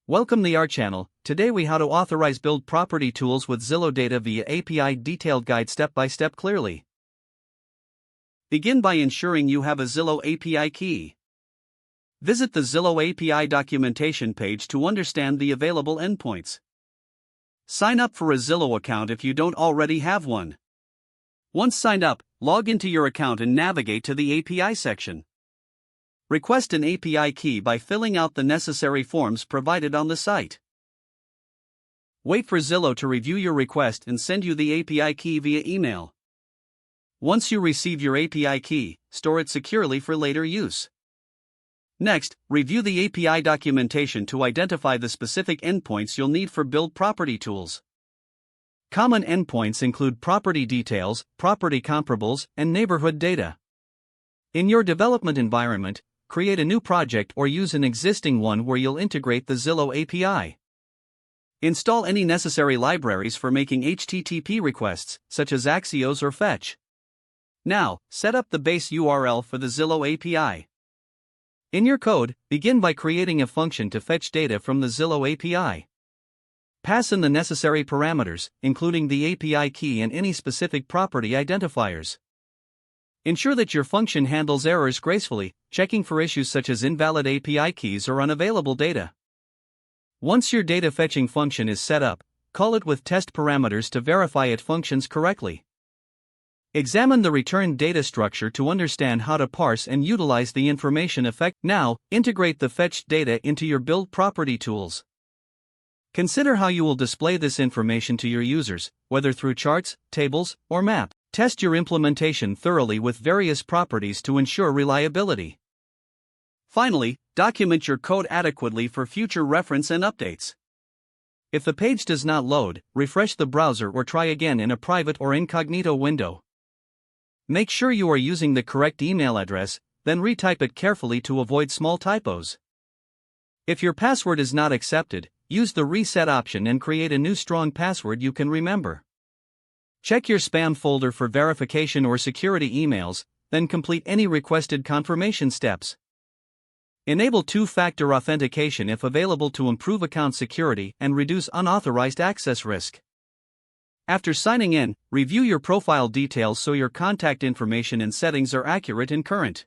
Welcome to our channel. Today we how to authorize build property tools with Zillow data via API detailed guide step by step clearly. Begin by ensuring you have a Zillow API key. Visit the Zillow API documentation page to understand the available endpoints. Sign up for a Zillow account if you don't already have one. Once signed up, log into your account and navigate to the API section. Request an API key by filling out the necessary forms provided on the site. Wait for Zillow to review your request and send you the API key via email. Once you receive your API key, store it securely for later use. Next, review the API documentation to identify the specific endpoints you'll need for build property tools. Common endpoints include property details, property comparables, and neighborhood data. In your development environment, create a new project or use an existing one where you'll integrate the Zillow API. Install any necessary libraries for making HTTP requests, such as Axios or Fetch. Now, set up the base URL for the Zillow API. In your code, begin by creating a function to fetch data from the Zillow API. Pass in the necessary parameters, including the API key and any specific property identifiers. Ensure that your function handles errors gracefully, checking for issues such as invalid API keys or unavailable data. Once your data fetching function is set up, call it with test parameters to verify it functions correctly. Examine the returned data structure to understand how to parse and utilize the information Now, integrate the fetched data into your build property tools. Consider how you will display this information to your users, whether through charts, tables, or map. Test your implementation thoroughly with various properties to ensure reliability. Finally, document your code adequately for future reference and updates. If the page does not load, refresh the browser or try again in a private or incognito window. Make sure you are using the correct email address, then retype it carefully to avoid small typos. If your password is not accepted, use the reset option and create a new strong password you can remember. Check your spam folder for verification or security emails, then complete any requested confirmation steps. Enable two-factor authentication if available to improve account security and reduce unauthorized access risk. After signing in, review your profile details so your contact information and settings are accurate and current.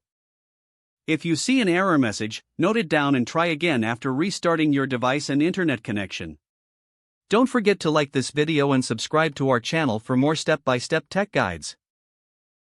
If you see an error message, note it down and try again after restarting your device and internet connection. Don't forget to like this video and subscribe to our channel for more step-by-step tech guides.